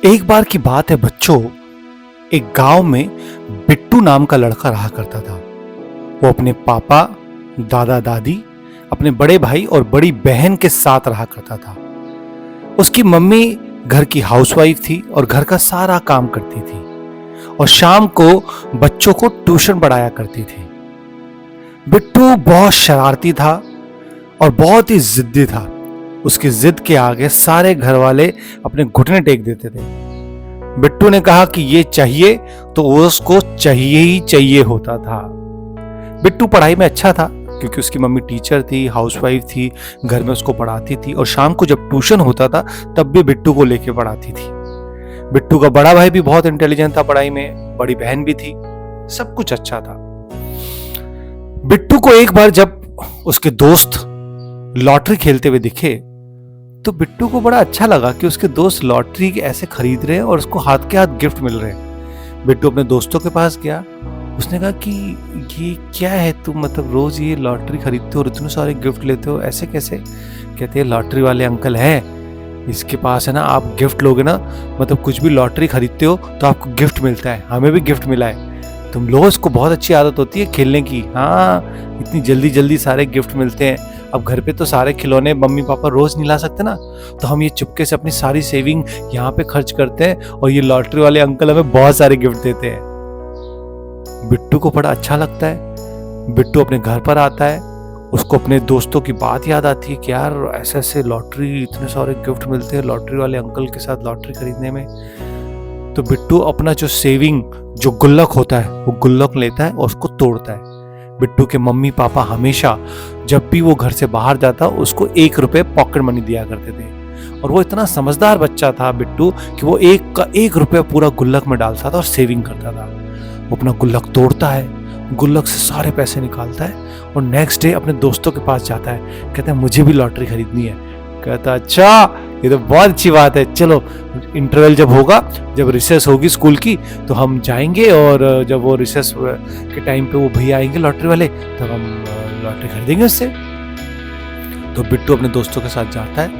एक बार की बात है बच्चों, एक गांव में बिट्टू नाम का लड़का रहा करता था। वो अपने पापा, दादा दादी, अपने बड़े भाई और बड़ी बहन के साथ रहा करता था। उसकी मम्मी घर की हाउसवाइफ थी और घर का सारा काम करती थी और शाम को बच्चों को ट्यूशन पढ़ाया करती थी। बिट्टू बहुत शरारती था और बहुत ही जिद्दी था। उसकी जिद के आगे सारे घर वाले अपने घुटने टेक देते थे। बिट्टू ने कहा कि ये चाहिए तो उसको चाहिए ही चाहिए होता था। बिट्टू पढ़ाई में अच्छा था क्योंकि उसकी मम्मी टीचर थी, हाउसवाइफ थी, घर में उसको पढ़ाती थी और शाम को जब ट्यूशन होता था तब भी बिट्टू को लेके पढ़ाती थी। बिट्टू का बड़ा भाई भी बहुत इंटेलिजेंट था पढ़ाई में, बड़ी बहन भी थी, सब कुछ अच्छा था। बिट्टू को एक बार जब उसके दोस्त लॉटरी खेलते हुए दिखे तो बिट्टू को बड़ा अच्छा लगा कि उसके दोस्त लॉटरी ऐसे खरीद रहे हैं और उसको हाथ के हाथ गिफ्ट मिल रहे हैं। बिट्टू अपने दोस्तों के पास गया। उसने कहा कि ये क्या है, तुम मतलब रोज ये लॉटरी खरीदते हो और इतने सारे गिफ्ट लेते हो, ऐसे कैसे? कहते हैं लॉटरी वाले अंकल हैं, इसके पास है ना, आप गिफ्ट लोगे ना, मतलब कुछ भी लॉटरी खरीदते हो तो आपको गिफ्ट मिलता है। हमें भी गिफ्ट मिला है, तुम लोगों को बहुत अच्छी आदत होती है खेलने की। हाँ, इतनी जल्दी जल्दी सारे गिफ्ट मिलते हैं। अब घर पे तो सारे खिलौने मम्मी पापा रोज नहीं ला सकते ना, तो हम ये चुपके से अपनी सारी सेविंग यहाँ पे खर्च करते हैं और ये लॉटरी वाले अंकल हमें बहुत सारे गिफ्ट देते हैं। बिट्टू को बड़ा अच्छा लगता है। बिट्टू अपने घर पर आता है, उसको अपने दोस्तों की बात याद आती है कि यार ऐसे ऐसे लॉटरी, इतने सारे गिफ्ट मिलते हैं लॉटरी वाले अंकल के साथ लॉटरी खरीदने में। तो बिट्टू अपना जो सेविंग, जो गुल्लक होता है, वो गुल्लक लेता है और उसको तोड़ता है। बिट्टू के मम्मी पापा हमेशा जब भी वो घर से बाहर जाता उसको 1 रुपए पॉकेट मनी दिया करते थे और वो इतना समझदार बच्चा था बिट्टू कि वो 1 रुपया पूरा गुल्लक में डालता था और सेविंग करता था। वो अपना गुल्लक तोड़ता है, गुल्लक से सारे पैसे निकालता है और नेक्स्ट डे अपने दोस्तों के पास जाता है। कहता है मुझे भी लॉटरी खरीदनी है। कहता अच्छा, ये तो बहुत अच्छी बात है, चलो इंटरवल जब होगा, जब रिसेस होगी स्कूल की, तो हम जाएंगे और जब वो रिसेस के टाइम पे वो भैया आएंगे लॉटरी वाले, तब हम लॉटरी खरीदेंगे उससे। तो बिट्टू अपने दोस्तों के साथ जाता है।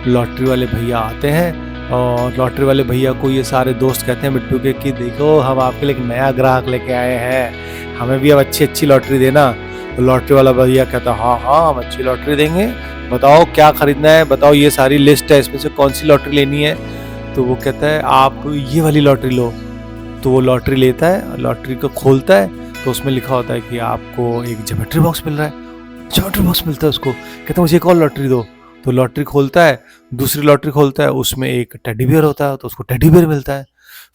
लॉटरी वाले भैया आते हैं और लॉटरी वाले भैया को ये सारे दोस्त कहते हैं बिट्टू के कि देखो हम आपके लिए एक नया ग्राहक लेके आए हैं, हमें भी अब अच्छी अच्छी लॉटरी देना। तो लॉटरी वाला भैया कहता हाँ हाँ, हम अच्छी लॉटरी देंगे, बताओ क्या खरीदना है, बताओ ये सारी लिस्ट है, इसमें से कौन सी लॉटरी लेनी है। तो वो कहता है आप ये वाली लॉटरी लो। तो वो लॉटरी लेता है, लॉटरी को खोलता है तो उसमें लिखा होता है कि आपको एक ज्योमेट्री बॉक्स मिल रहा है। ज्योमेट्री बॉक्स मिलता है उसको, कहता है मुझे एक और लॉटरी दो। तो लॉटरी खोलता है, दूसरी लॉटरी खोलता है, उसमें एक टेडी बियर होता है तो उसको टेडी बियर मिलता है।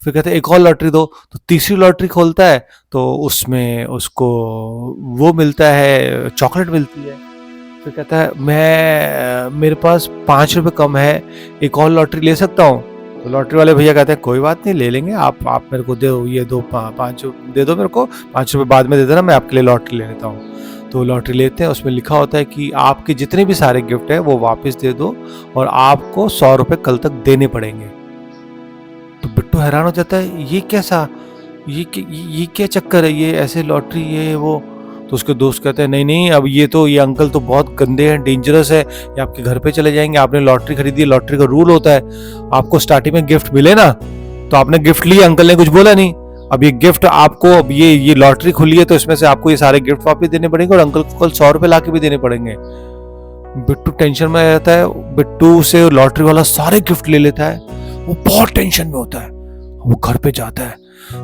फिर कहते हैं एक और लॉटरी दो। तो तीसरी लॉटरी खोलता है तो उसमें उसको वो मिलता है, चॉकलेट मिलती है। फिर कहता है मेरे पास 5 रुपए कम है, एक और लॉटरी ले सकता हूँ? तो लॉटरी वाले भैया कहते हैं कोई बात नहीं, ले लेंगे, आप मेरे को दो, ये दो 5 दे दो मेरे को, 5 रुपए बाद में दे देना, मैं आपके लिए लॉटरी ले लेता हूँ। तो लॉटरी लेते हैं, उसमें लिखा होता है कि आपके जितने भी सारे गिफ्ट है वो वापस दे दो और आपको 100 रुपए कल तक देने पड़ेंगे। तो बिट्टू हैरान हो जाता है, ये कैसा, ये क्या चक्कर है, ये ऐसे लॉटरी ये वो। तो उसके दोस्त कहते हैं नहीं नहीं, अब ये अंकल तो बहुत गंदे हैं, डेंजरस है, ये आपके घर पे चले जाएंगे, आपने लॉटरी खरीदी है, लॉटरी का रूल होता है आपको स्टार्टिंग में गिफ्ट मिले ना, तो आपने गिफ्ट लिया, अंकल ने कुछ बोला नहीं, अब ये गिफ्ट आपको, अब ये लॉटरी खुली है तो इसमें से आपको ये सारे गिफ्ट वापस देने पड़ेंगे और अंकल को कल 100 रुपए ला के भी देने पड़ेंगे। बिट्टू टेंशन में रहता है। बिट्टू से लॉटरी वाला सारे गिफ्ट ले लेता है, वो बहुत टेंशन में होता है। वो घर पे जाता है,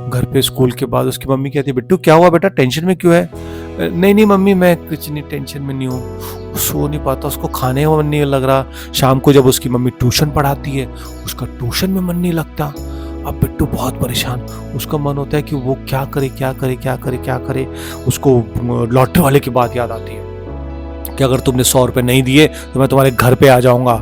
घर पे स्कूल के बाद उसकी मम्मी कहती है बिट्टू क्या हुआ बेटा, टेंशन में क्यों है? नहीं नहीं मम्मी, मैं कुछ नहीं, टेंशन में नहीं हूँ। सो नहीं पाता, उसको खाने में मन नहीं लग रहा। शाम को जब उसकी मम्मी ट्यूशन पढ़ाती है, उसका ट्यूशन में मन नहीं लगता। अब बिट्टू बहुत परेशान, उसका मन होता है कि वो क्या करे क्या करे क्या करे क्या करे। उसको लॉटरी वाले की बात याद आती है कि अगर तुमने 100 रुपए नहीं दिए तो मैं तुम्हारे घर पे आ जाऊंगा,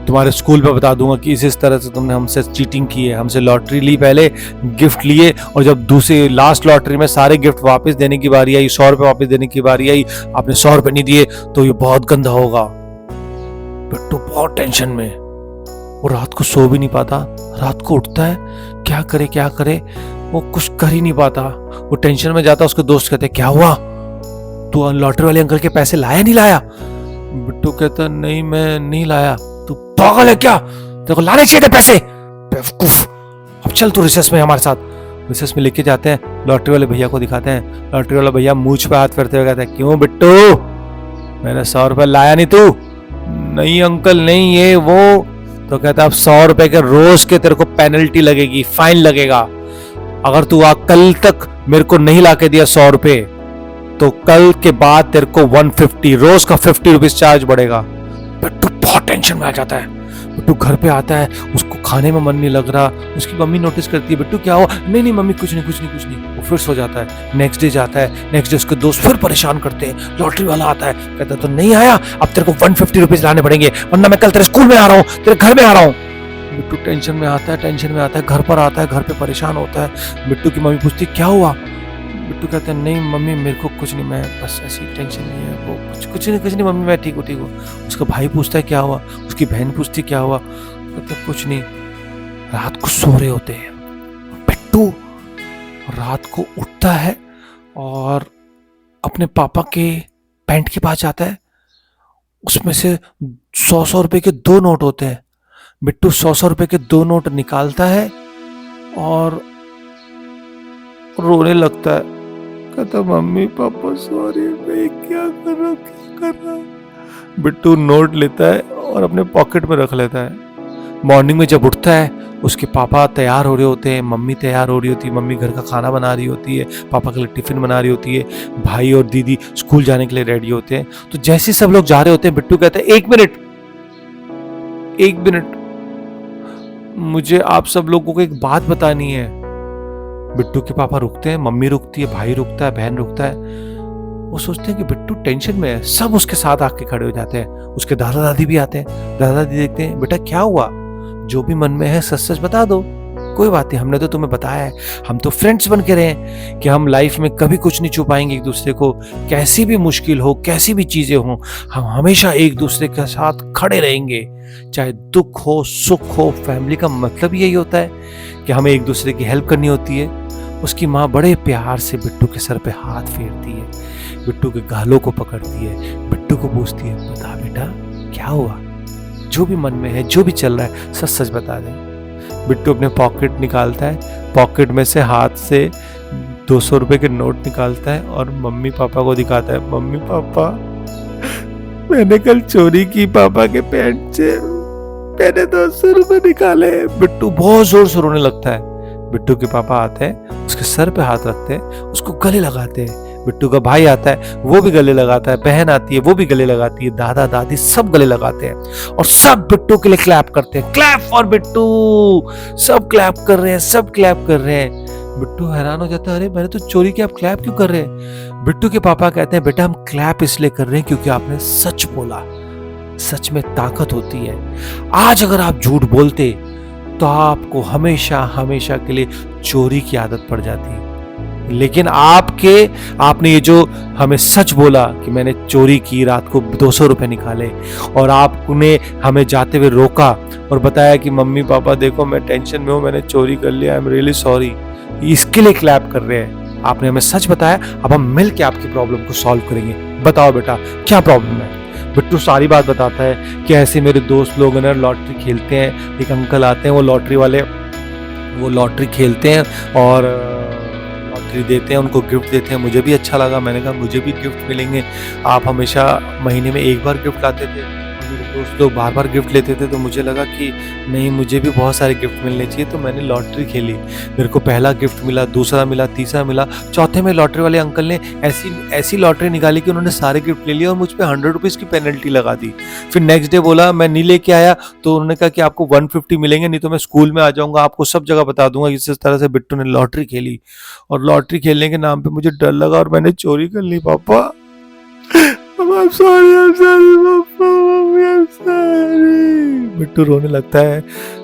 तुम्हारे स्कूल पे बता दूंगा कि इस तरह से तुमने हमसे चीटिंग की है, हमसे लॉटरी ली, पहले गिफ्ट लिए और जब दूसरी लास्ट लॉटरी में सारे गिफ्ट वापस देने की बारी आई, 100 रुपए वापस देने की बारी आई, आपने 100 रुपए नहीं दिए तो ये बहुत गंदा होगा। बिट्टू बहुत टेंशन में, वो रात को सो भी नहीं पाता, रात को उठता है क्या करे, वो कुछ कर ही नहीं पाता, वो टेंशन में जाता। उसके दोस्त कहते क्या हुआ, तू लॉटरी वाले अंकल के पैसे लाया नहीं लाया? बिट्टू कहता नहीं मैं नहीं लाया। तू पागल है क्या, तेरे को लाने चाहिए थे पैसे, बेवकूफ। चल तू रिसेस में हमारे साथ। रिसेस में लेके जाते हैं, लॉटरी वाले भैया को दिखाते हैं। लॉटरी वाला भैया मूंछ पे हाथ फेरते हुए कहता है, क्यों बिट्टू, मैंने 100 रुपए लाया नहीं तू? नहीं अंकल नहीं, ये वो। तो कहता है, अब 100 रुपए के रोज के तेरे को पेनल्टी लगेगी, फाइन लगेगा। अगर तू कल तक मेरे को नहीं लाके दिया 100 रुपए, तो कल के बाद तेरे को 150 रोज का 50 रुपीज चार्ज बढ़ेगा। बिट्टू बहुत टेंशन में आ जाता है। बिट्टू घर पे आता है, उसको खाने में मन नहीं लग रहा। उसकी मम्मी नोटिस करती है, बिट्टू क्या हुआ? नहीं नहीं मम्मी कुछ नहीं कुछ नहीं कुछ नहीं। वो फिर सो जाता है। नेक्स्ट डे जाता है, नेक्स्ट डे उसके दोस्त फिर परेशान करते हैं। लॉटरी वाला आता है, कहता है तो नहीं आया, अब तेरे को 150 रुपीज लाने पड़ेंगे, वरना मैं कल तेरे स्कूल में आ रहा हूँ, तेरे घर में आ रहा हूँ। बिट्टू टेंशन में आता है, घर पर आता है, घर पे परेशान होता है। बिट्टू की मम्मी पूछती क्या हुआ? बिट्टू कहते हैं, नहीं मम्मी मेरे को कुछ नहीं, मैं बस ऐसी टेंशन नहीं है, वो कुछ नहीं मम्मी, मैं ठीक हूँ। उसका भाई पूछता है क्या हुआ? उसकी बहन पूछती क्या हुआ? कहते हैं कुछ नहीं। रात को सो रहे होते हैं, बिट्टू रात को उठता है और अपने पापा के पैंट के पास जाता है। उसमें से 100 रुपए के 2 नोट होते हैं। बिट्टू 100 रुपए के 2 नोट निकालता है और रोने लगता है। कहता मम्मी पापा सॉरी, मैं क्या कर रहा हूँ। बिट्टू नोट लेता है और अपने पॉकेट में रख लेता है। मॉर्निंग में जब उठता है, उसके पापा तैयार हो रहे होते हैं, मम्मी तैयार हो रही होती है, मम्मी घर का खाना बना रही होती है, पापा के लिए टिफिन बना रही होती है, भाई और दीदी स्कूल जाने के लिए रेडी होते हैं। तो जैसे सब लोग जा रहे होते हैं, बिट्टू कहता है एक मिनट मुझे आप सब लोगों को एक बात बतानी है। बिट्टू के पापा रुकते हैं, मम्मी रुकती है, भाई रुकता है, बहन रुकता है। वो सोचते हैं कि बिट्टू टेंशन में है। सब उसके साथ आके खड़े हो जाते हैं। उसके दादा दादी भी आते हैं। दादा दादी देखते हैं, बेटा क्या हुआ, जो भी मन में है सच सच बता दो, कोई बात नहीं, हमने तो तुम्हें बताया है, हम तो फ्रेंड्स बन के रहे हैं कि हम लाइफ में कभी कुछ नहीं छुपाएंगे एक दूसरे को। कैसी भी मुश्किल हो, कैसी भी चीजें हो, हम हमेशा एक दूसरे के साथ खड़े रहेंगे, चाहे दुख हो सुख हो। फैमिली का मतलब यही होता है कि हमें एक दूसरे की हेल्प करनी होती है। उसकी माँ बड़े प्यार से बिट्टू के सर पे हाथ फेरती है, बिट्टू के गालों को पकड़ती है, बिट्टू को पूछती है, बता बेटा क्या हुआ, जो भी मन में है, जो भी चल रहा है, सच सच बता दे। बिट्टू अपने पॉकेट निकालता है, पॉकेट में से हाथ से 200 रुपए के नोट निकालता है और मम्मी पापा को दिखाता है। मम्मी पापा मैंने कल चोरी की पापा के पैंट से, मैंने 200 रुपए निकाले। बिट्टू बहुत जोर से रोने लगता है। बिट्टू के पापा आते हैं, उसके सर पे हाथ रखते हैं, उसको गले लगाते हैं। बिट्टू का भाई आता है, वो भी गले लगाता है, बहन आती है, वो भी गले लगाती है, दादा दादी सब गले लगाते हैं और सब बिट्टू के लिए क्लैप करते हैं। Clap for Bittu. सब क्लैप कर रहे हैं, सब क्लैप कर रहे हैं। बिट्टू हैरान हो जाता है, अरे मैंने तो चोरी की, आप क्लैप क्यों कर रहे हैं? बिट्टू के पापा कहते हैं, बेटा हम क्लैप इसलिए कर रहे हैं क्योंकि आपने सच बोला। सच में ताकत होती है। आज अगर आप झूठ बोलते तो आपको हमेशा हमेशा के लिए चोरी की आदत पड़ जाती। लेकिन आपने ये जो हमें सच बोला कि मैंने चोरी की, रात को 200 रुपए निकाले, और आपने हमें जाते हुए रोका और बताया कि मम्मी पापा देखो मैं टेंशन में हूँ, मैंने चोरी कर लिया, आई एम रियली सॉरी, इसके लिए क्लैप कर रहे हैं। आपने हमें सच बताया, अब हम मिल के आपकी प्रॉब्लम को सॉल्व करेंगे। बताओ बेटा क्या प्रॉब्लम है? बिट्टू सारी बात बताता है कि ऐसे मेरे दोस्त लोग ना लॉटरी खेलते हैं, एक अंकल आते हैं, वो लॉटरी वाले, वो लॉटरी खेलते हैं और लॉटरी देते हैं, उनको गिफ्ट देते हैं। मुझे भी अच्छा लगा, मैंने कहा मुझे भी गिफ्ट मिलेंगे। आप हमेशा महीने में एक बार गिफ्ट लाते थे, मेरे दोस्त लोग बार बार गिफ्ट लेते थे, तो मुझे लगा कि नहीं मुझे भी बहुत सारे गिफ्ट मिलने चाहिए। तो मैंने लॉटरी खेली, मेरे को पहला गिफ्ट मिला, दूसरा मिला, तीसरा मिला, चौथे में लॉटरी वाले अंकल ने ऐसी लॉटरी निकाली कि उन्होंने सारे गिफ्ट ले लिए और मुझ पर 100 रुपीज़ की पेनल्टी लगा दी। फिर नेक्स्ट डे बोला मैं नहीं लेके आया, तो उन्होंने कहा कि आपको 150 मिलेंगे, नहीं तो मैं स्कूल में आ जाऊंगा, आपको सब जगह बता दूंगा। इस तरह से बिट्टू ने लॉटरी खेली और लॉटरी खेलने के नाम पे मुझे डर लगा और मैंने चोरी कर ली। पापा I'm sorry पापा, I'm sorry। बिट्टू रोने लगता है।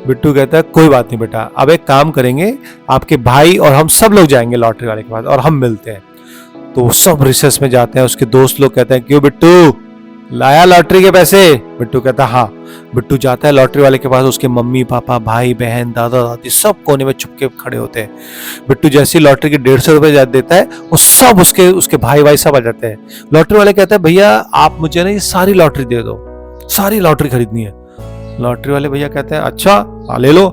बिट्टू कहता है कोई बात नहीं बेटा, अब एक काम करेंगे, आपके भाई और हम सब लोग जाएंगे लॉटरी वाले के पास और हम मिलते हैं। तो सब रिसेस में जाते हैं। उसके दोस्त लोग कहते हैं क्यों बिट्टू, लाया लॉटरी के पैसे? बिट्टू कहता है हाँ। बिट्टू जाता है लॉटरी वाले के पास, उसके मम्मी पापा भाई बहन दादा दादी सब कोने में छुप के खड़े होते हैं। बिट्टू जैसे ही लॉटरी के 150 रुपए देता है, वो सब उसके भाई भाई सब आ जाते हैं। लॉटरी वाले कहता है भैया आप मुझे ना ये सारी लॉटरी दे दो, सारी लॉटरी खरीदनी है। लॉटरी वाले भैया कहते हैं अच्छा ले लो।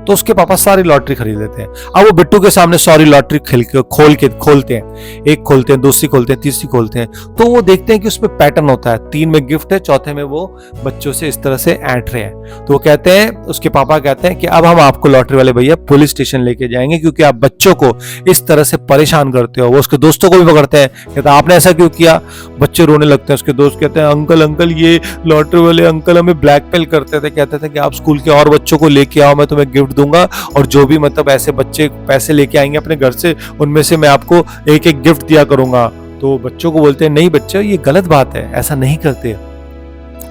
तो उसके पापा सारी लॉटरी खरीद लेते हैं। अब वो बिट्टू के सामने सारी लॉटरी खोलते हैं, एक खोलते हैं, दूसरी खोलते हैं, तीसरी खोलते हैं, तो वो देखते हैं कि उसमें पैटर्न होता है, 3 में गिफ्ट है, चौथे में वो बच्चों से इस तरह से ऐंठ रहे हैं। तो वो कहते हैं, उसके पापा कहते हैं कि अब हम आपको लॉटरी वाले भैया पुलिस स्टेशन लेके जाएंगे, क्योंकि आप बच्चों को इस तरह से परेशान करते हो। वो उसके दोस्तों को भी पकड़ते हैं, कहते हैं आपने ऐसा क्यों किया। बच्चे रोने लगते हैं, उसके दोस्त कहते हैं अंकल अंकल ये लॉटरी वाले अंकल हमें ब्लैकमेल करते थे, कहते थे कि आप स्कूल के और बच्चों को लेके आओ, मैं तुम्हें गिफ्ट दूंगा, और जो भी मतलब ऐसे बच्चे पैसे लेके आएंगे अपने घर से, उनमें से मैं आपको एक एक गिफ्ट दिया करूंगा। तो बच्चों को बोलते हैं नहीं बच्चे, ये गलत बात है, ऐसा नहीं करते।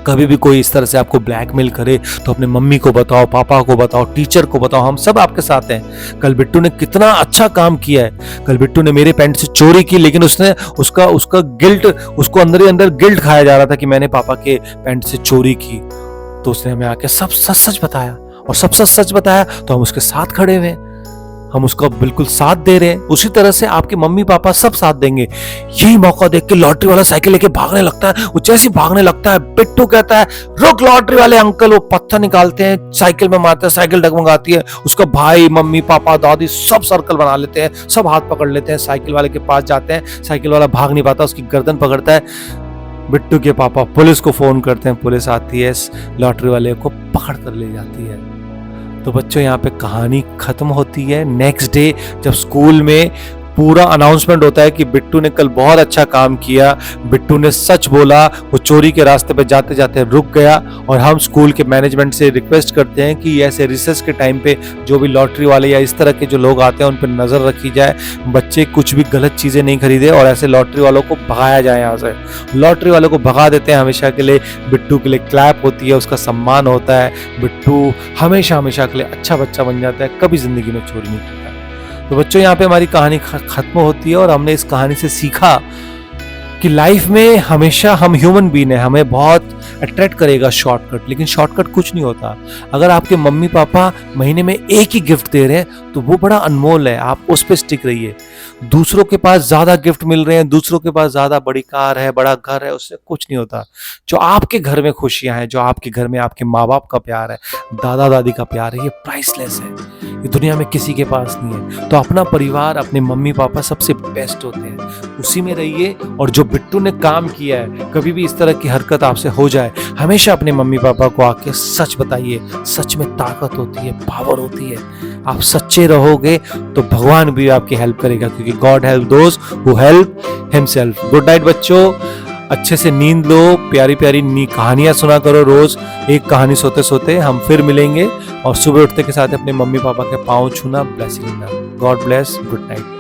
कभी भी कोई इस तरह से आपको ब्लैकमेल करे तो अपने मम्मी को बताओ, पापा को बताओ, टीचर को बताओ, हम सब आपके साथ हैं। कल बिट्टू ने कितना अच्छा काम किया है, कल बिट्टू ने मेरे पैंट से चोरी की, लेकिन उसने उसका गिल्ट, उसको अंदर ही अंदर गिल्ट खाया जा रहा था कि मैंने पापा के पैंट से चोरी की। तो उसने हमें आके सब सच सच बताया, और सब सच सच बताया तो हम उसके साथ खड़े हुए, हम उसका बिल्कुल साथ दे रहे हैं। उसी तरह से आपके मम्मी पापा सब साथ देंगे। यही मौका देख के लॉटरी वाला साइकिल लेके भागने लगता है। वो जैसे भागने लगता है, बिट्टू कहता है रुक लॉटरी वाले अंकल। वो पत्थर निकालते हैं, साइकिल में मारते हैं, साइकिल डगमगाती है। उसका भाई, मम्मी, पापा, दादी सब सर्कल बना लेते हैं, सब हाथ पकड़ लेते हैं, साइकिल वाले के पास जाते हैं। साइकिल वाला भाग नहीं पाता, उसकी गर्दन पकड़ता है। बिट्टू के पापा पुलिस को फोन करते हैं, पुलिस आती है, लॉटरी वाले को पकड़ कर ले जाती है। तो बच्चों यहाँ पे कहानी खत्म होती है। नेक्स्ट डे जब स्कूल में पूरा अनाउंसमेंट होता है कि बिट्टू ने कल बहुत अच्छा काम किया, बिट्टू ने सच बोला, वो चोरी के रास्ते पे जाते जाते रुक गया, और हम स्कूल के मैनेजमेंट से रिक्वेस्ट करते हैं कि ऐसे रिसेस के टाइम पे जो भी लॉटरी वाले या इस तरह के जो लोग आते हैं उन पर नजर रखी जाए, बच्चे कुछ भी गलत चीजें नहीं खरीदे, और ऐसे लॉटरी वालों को भगाया जाए यहाँ से। लॉटरी वालों को भगा देते हैं हमेशा के लिए। बिट्टू के लिए क्लैप होती है, उसका सम्मान होता है। बिट्टू हमेशा हमेशा के लिए अच्छा बच्चा बन जाता है, कभी जिंदगी में चोरी नहीं करता। तो बच्चों यहाँ पे हमारी कहानी खत्म होती है, और हमने इस कहानी से सीखा कि लाइफ में हमेशा हम ह्यूमन बीइंग है, हमें बहुत अट्रैक्ट करेगा शॉर्टकट, लेकिन शॉर्टकट कुछ नहीं होता। अगर आपके मम्मी पापा महीने में एक ही गिफ्ट दे रहे हैं तो वो बड़ा अनमोल है, आप उस पर स्टिक रहिए। दूसरों के पास ज्यादा गिफ्ट मिल रहे हैं, दूसरों के पास ज्यादा बड़ी कार है, बड़ा घर है, उससे कुछ नहीं होता। जो आपके घर में खुशियां हैं, जो आपके घर में आपके माँ बाप का प्यार है, दादा दादी का प्यार है, ये प्राइसलेस है, ये दुनिया में किसी के पास नहीं है। तो अपना परिवार, अपने मम्मी पापा सबसे बेस्ट होते हैं, उसी में रहिए। और जो बिट्टू ने काम किया है, कभी भी इस तरह की हरकत आपसे हो जाए, हमेशा अपने मम्मी पापा को आके सच बताइए। सच में ताकत होती है, पावर होती है। आप सच्चे रहोगे तो भगवान भी आपकी हेल्प करेगा, क्योंकि God help those who help himself. Good night बच्चों, अच्छे से नींद लो, प्यारी प्यारी कहानियां सुना करो रोज। एक कहानी सोते सोते हम फिर मिलेंगे, और सुबह उठते के साथ अपने मम्मी पापा के पाँव छूना, ब्लेसिंग लेना। God bless, good night.